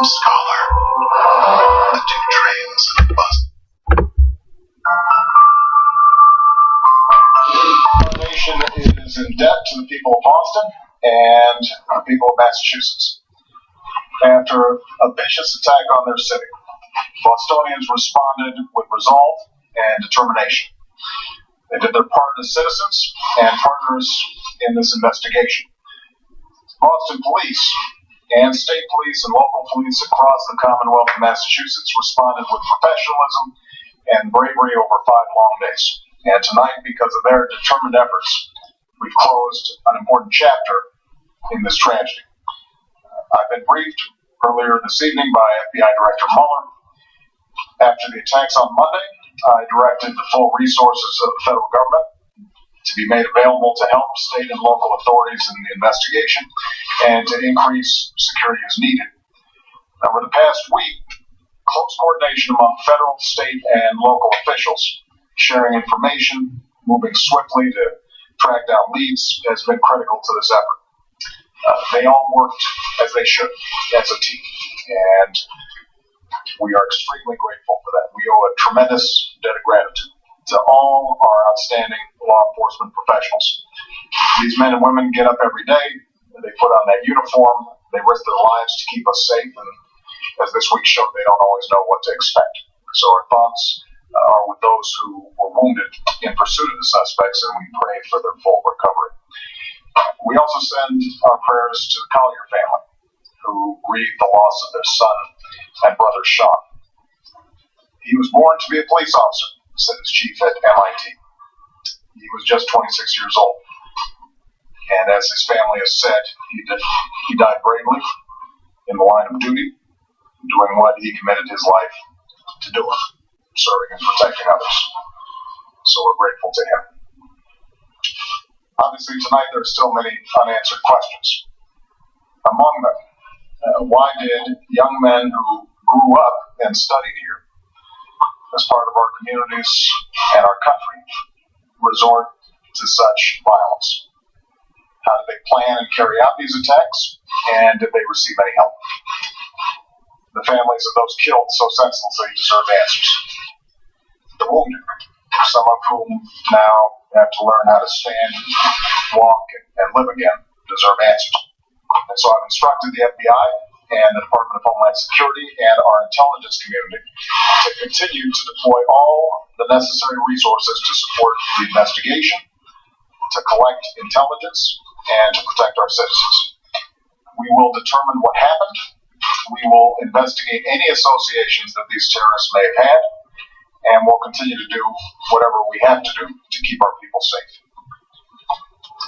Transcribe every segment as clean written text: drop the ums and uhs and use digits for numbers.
scholar. The two trains and a bus. Our nation is in debt to the people of Boston and the people of Massachusetts. After a vicious attack on their city, Bostonians responded with resolve and determination. They did their part as citizens and partners in this investigation. Boston police and state police and local police across the Commonwealth of Massachusetts responded with professionalism and bravery over 5 long days. And tonight, because of their determined efforts, we've closed an important chapter in this tragedy. I've been briefed earlier this evening by FBI Director Mueller. After the attacks on Monday, I directed the full resources of the federal government to be made available to help state and local authorities in the investigation and to increase security as needed. Over the past week, close coordination among federal, state, and local officials, sharing information, moving swiftly to track down leads, has been critical to this effort. They all worked as they should, as a team, and we are extremely grateful for that. We owe a tremendous debt of gratitude to all our outstanding law enforcement professionals. These men and women get up every day, they put on that uniform, they risk their lives to keep us safe, and as this week showed, they don't always know what to expect. So our thoughts are with those who were wounded in pursuit of the suspects, and we pray for their full recovery. We also send our prayers to the Collier family, who grieved the loss of their son and brother Sean. He was born to be a police officer, said his chief at MIT. He was just 26 years old. And as his family has said, he died bravely in the line of duty, doing what he committed his life to doing, serving and protecting others. So we're grateful to him. Obviously, tonight there are still many unanswered questions. Among them, why did young men who grew up and studied here as part of our communities and our country resort to such violence? How did they plan and carry out these attacks, and did they receive any help? The families of those killed so senselessly deserve answers. The wounded, some of whom now have to learn how to stand, walk, and live again, deserve answers. And so I've instructed the FBI and the Department of Homeland Security and our intelligence community to continue to deploy all the necessary resources to support the investigation, to collect intelligence, and to protect our citizens. We will determine what happened. We will investigate any associations that these terrorists may have had, and we'll continue to do whatever we have to do to keep our people safe.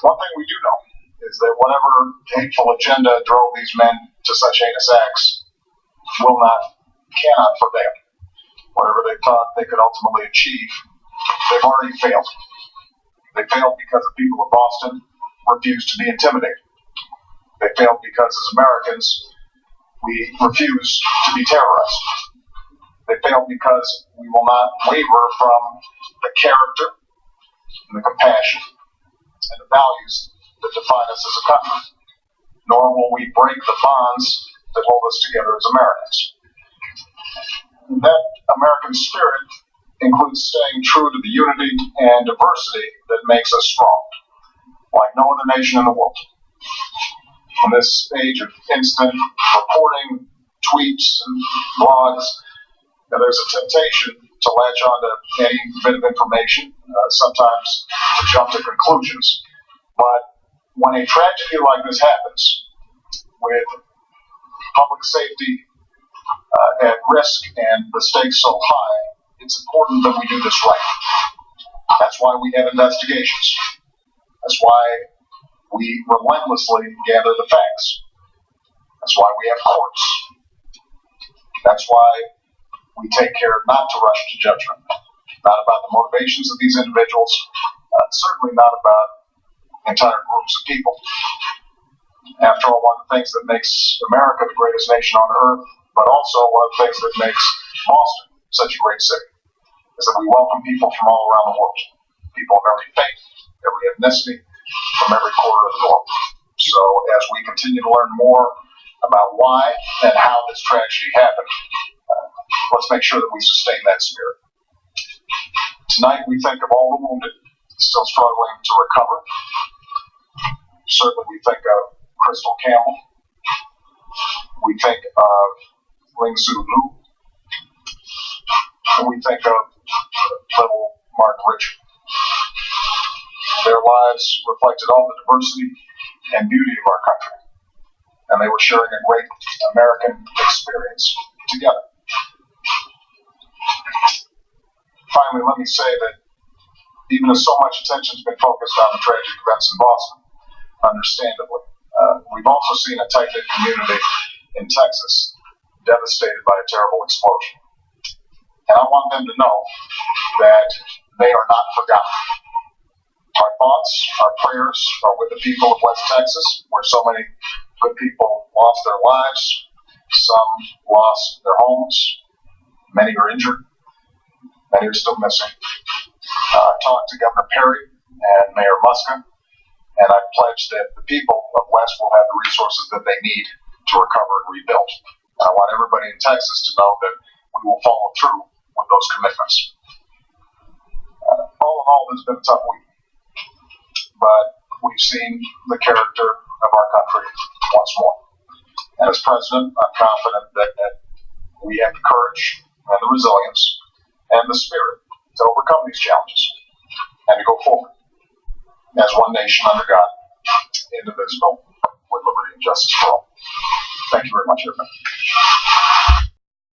One thing we do know is that whatever hateful agenda drove these men to such heinous acts cannot prevail. Whatever they thought they could ultimately achieve, they've already failed. They failed because the people of Boston refused to be intimidated. They failed because as Americans, we refuse to be terrorized. They failed because we will not waver from the character and the compassion and the values that define us as a country, nor will we break the bonds that hold us together as Americans. That American spirit includes staying true to the unity and diversity that makes us strong, like no other nation in the world. In this age of instant reporting, tweets, and blogs, there's a temptation to latch on to any bit of information, sometimes to jump to conclusions. But when a tragedy like this happens, with public safety at risk and the stakes so high, it's important that we do this right. That's why we have investigations. That's why we relentlessly gather the facts. That's why we have courts. That's why we take care not to rush to judgment. Not about the motivations of these individuals, certainly not about entire groups of people. After all, one of the things that makes America the greatest nation on earth, but also one of the things that makes Boston such a great city, is that we welcome people from all around the world. People of every faith, every ethnicity, from every corner of the globe. So as we continue to learn more about why and how this tragedy happened. Let's make sure that we sustain that spirit. Tonight we think of all the wounded still struggling to recover. Certainly we think of Crystal Campbell. We think of Ling Zhu Lu. And we think of little Mark Richard. Their lives reflected all the diversity and beauty of our country. And they were sharing a great American experience together. Finally, let me say that even as so much attention has been focused on the tragic events in Boston, understandably, we've also seen a tight-knit community in Texas devastated by a terrible explosion. And I want them to know that they are not forgotten. Our thoughts, our prayers are with the people of West Texas, where so many good people lost their lives. Some lost their homes. Many are injured. Many are still missing. I talked to Governor Perry and Mayor Muska, and I pledged that the people of West will have the resources that they need to recover and rebuild. And I want everybody in Texas to know that we will follow through with those commitments. All in all, it's been a tough week, but we've seen the character of our country once more. And as president, I'm confident that we have the courage and the resilience and the spirit to overcome these challenges and to go forward as one nation under God, indivisible, with liberty and justice for all. Thank you very much, everybody.